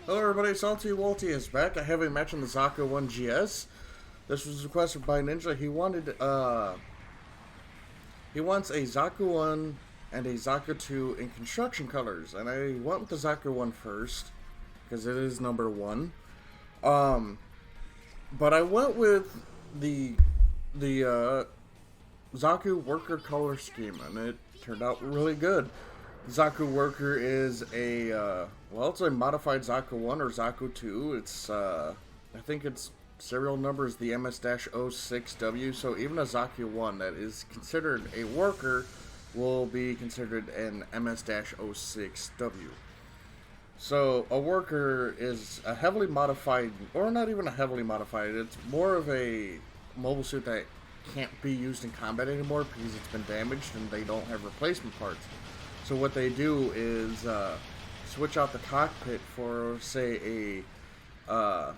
Hello everybody, Salty Walty is back. I have a match on the Zaku 1 GS. This was requested by Ninja. He wants a Zaku 1 and a Zaku 2 in construction colors. And I went with the Zaku 1 first, because it is number 1. But I went with the Zaku worker color scheme, and it turned out really good. Zaku Worker is it's a modified Zaku 1 or Zaku 2. It's, I think its serial number is the MS-06W, so even a Zaku 1 that is considered a worker will be considered an MS-06W. So, a worker is a heavily modified, or not even a heavily modified, it's more of a mobile suit that can't be used in combat anymore because it's been damaged and they don't have replacement parts. So what they do is switch out the cockpit for, say, the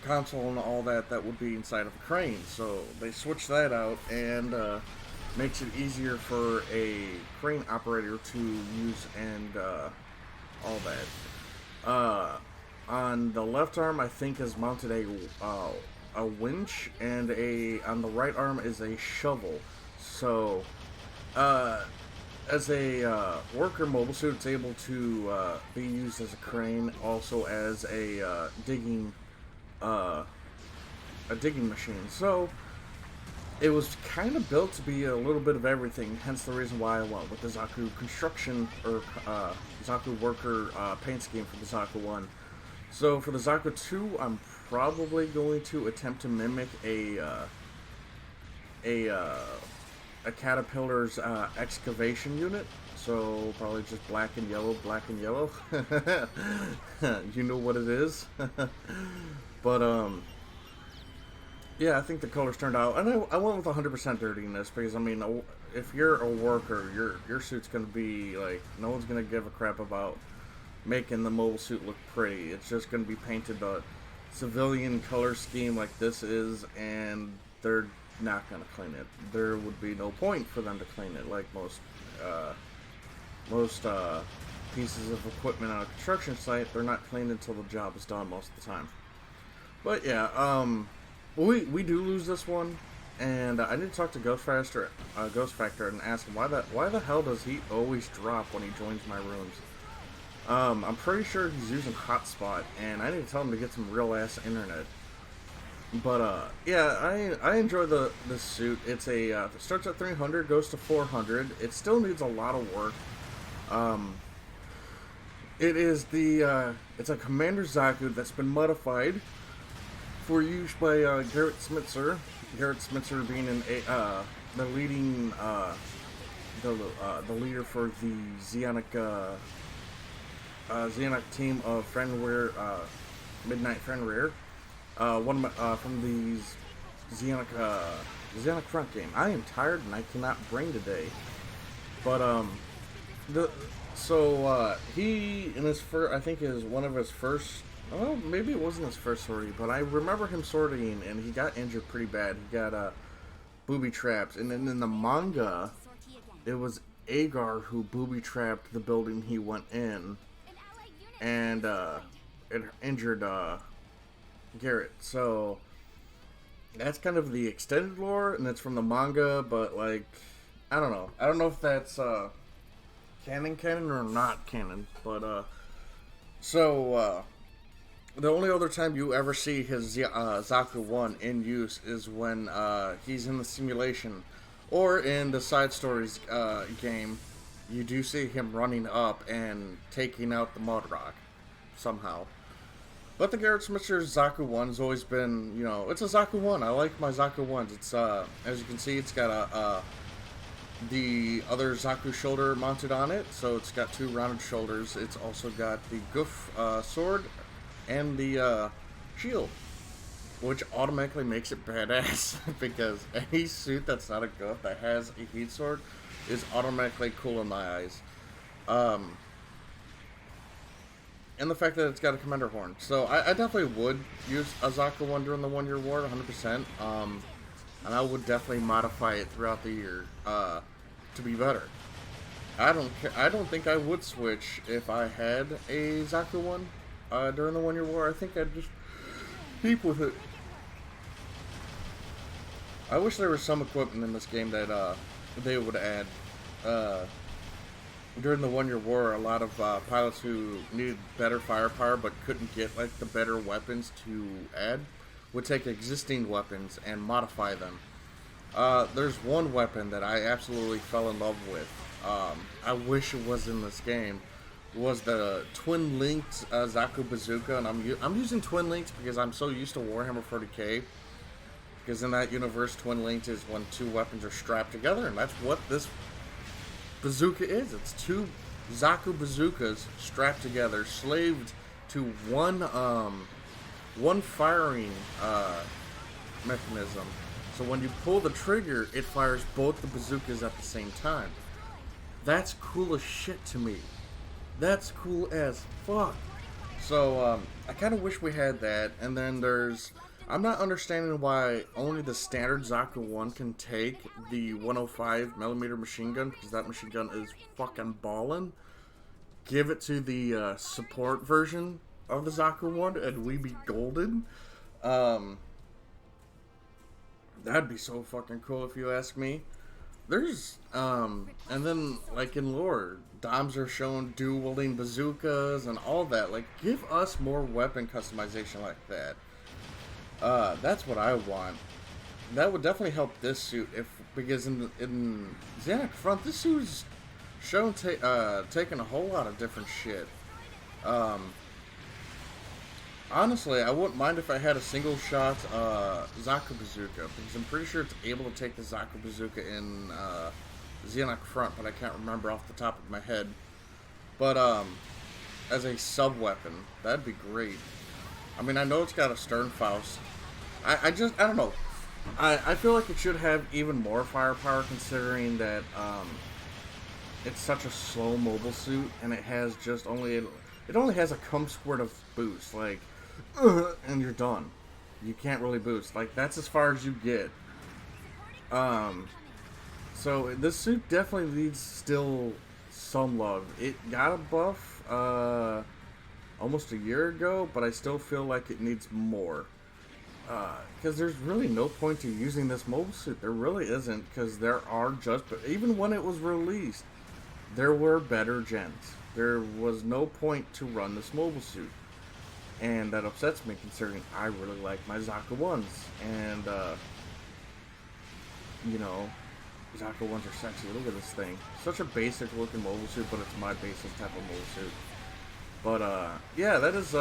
console and all that would be inside of a crane. So they switch that out and makes it easier for a crane operator to use and all that. On the left arm, I think is mounted a winch, and on the right arm is a shovel. So as a worker mobile suit, it's able to be used as a crane, also as a digging machine. So it was kind of built to be a little bit of everything. Hence the reason why I went with the Zaku construction or Zaku worker paint scheme for the Zaku 1. So for the Zaku 2, I'm probably going to attempt to mimic a Caterpillar's excavation unit, so probably just black and yellow. You know what it is. But yeah, I think the colors turned out, and I went with 100% dirtiness because, I mean, if you're a worker, your suit's gonna be like, no one's gonna give a crap about making the mobile suit look pretty. It's just gonna be painted a civilian color scheme like this is, and they're not going to clean it. There would be no point for them to clean it, like most pieces of equipment on a construction site. They're not cleaned until the job is done most of the time. But yeah, we do lose this one, and I need to talk to Ghost Factor and ask him why the hell does he always drop when he joins my rooms. I'm pretty sure he's using Hotspot, and I need to tell him to get some real ass internet. But yeah, I enjoy this suit. It's it starts at 300, goes to 400. It still needs a lot of work. It is it's a Commander Zaku that's been modified for use by Garrett Smitzer. Garrett Smitzer being the leader for the Zeonic team of Friendware, Midnight Friendware. From the Zeonic Front game. I am tired and I cannot bring today. But he in his first, I think is one of his first. Oh, maybe it wasn't his first sortie, but I remember him sortying and he got injured pretty bad. He got booby trapped, and then in the manga, it was Agar who booby trapped the building he went in, and it injured Garrett. So that's kind of the extended lore, and it's from the manga, but like, I don't know if that's canon or not canon. But the only other time you ever see his Zaku 1 in use is when he's in the simulation, or in the side stories game. You do see him running up and taking out the mud rock somehow. But the Garrett Smitzer's Zaku 1 has always been, it's a Zaku 1. I like my Zaku 1s. It's, as you can see, it's got the other Zaku shoulder mounted on it, so it's got two rounded shoulders. It's also got the Goof sword and the shield, which automatically makes it badass, because any suit that's not a Goof that has a heat sword is automatically cool in my eyes. And the fact that it's got a commander horn. So I definitely would use a Zaku 1 during the 1 year war, 100%. And I would definitely modify it throughout the year to be better. I don't care. I don't think I would switch if I had a Zaku one during the 1 Year War. I think I'd just keep with it. I wish there was some equipment in this game that they would add. Uh, During the 1 Year War, a lot of pilots who needed better firepower but couldn't get like the better weapons to add would take existing weapons and modify them. There's one weapon that I absolutely fell in love with. I wish it was in this game. Was the twin linked Zaku bazooka, and I'm using twin linked because I'm so used to Warhammer 40k. Because in that universe, twin linked is when two weapons are strapped together, and that's what this bazooka is. It's two Zaku bazookas strapped together, slaved to one firing mechanism. So when you pull the trigger, it fires both the bazookas at the same time. That's cool as shit to me. That's cool as fuck. So I kind of wish we had that. And then I'm not understanding why only the standard Zaku 1 can take the 105mm machine gun, because that machine gun is fucking ballin'. Give it to the support version of the Zaku 1 and we be golden. That'd be so fucking cool if you ask me. There's, and then, like in lore, Doms are shown dual-wielding bazookas and all that. Like, give us more weapon customization like that. That's what I want. That would definitely help this suit, because in Xanac Front, this suit is shown taking a whole lot of different shit. Honestly, I wouldn't mind if I had a single shot Zaku bazooka, because I'm pretty sure it's able to take the Zaku bazooka in Xehanort Front, but I can't remember off the top of my head. But as a sub weapon, that'd be great. I mean, I know it's got a Sternfaust. I don't know. I feel like it should have even more firepower, considering that it's such a slow mobile suit, and it has just it only has a cum squirt of boost, like, and you're done. You can't really boost. Like, that's as far as you get. So this suit definitely needs still some love. It got a buff almost a year ago, but I still feel like it needs more. Because there's really no point to using this mobile suit. There really isn't, because there are even when it was released, there were better gens. There was no point to run this mobile suit. And that upsets me, considering I really like my Zaku 1s. And, you know, Zaku 1s are sexy. Look at this thing. Such a basic looking mobile suit, but it's my basic type of mobile suit. But, yeah, that is,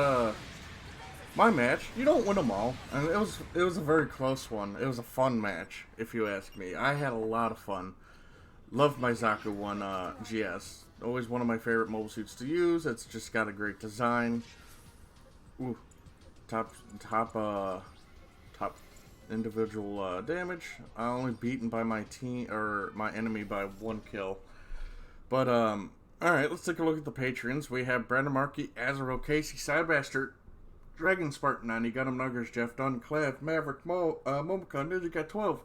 my match. You don't win them all. And it was a very close one. It was a fun match, if you ask me. I had a lot of fun. Loved my Zaku 1 GS. Always one of my favorite mobile suits to use. It's just got a great design. Ooh, top individual damage. Only beaten by my enemy by 1 kill. But all right, let's take a look at the patrons. We have Brandon Markey, Azarel, Casey, Sidebastard, Dragon Spartan 90, Gundam Nuggers, Jeff Dunn, Clev, Maverick, Momocon, Ninja Got 12,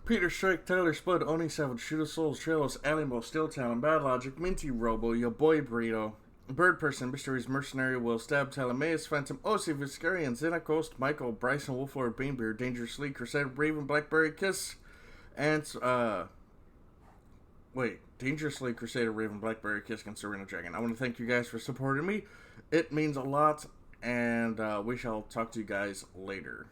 Peter Strike, Tyler Spud, Oni 7, Shooter Souls, Trailers, Alimo, Steel Talon, Bad Logic, Minty Robo, Yo Boy Burrito, Bird Person, Mysteries Mercenary, Will Stab, Telemeus, Phantom, OC Viscarian, Xenacoast, Michael, Bryson, Wolflord, Beanbeard, Dangerous Lee, Crusader, Raven, Blackberry Kiss, and, Dangerously Crusader, Raven, Blackberry Kiss, and Serena Dragon. I want to thank you guys for supporting me. It means a lot, and we shall talk to you guys later.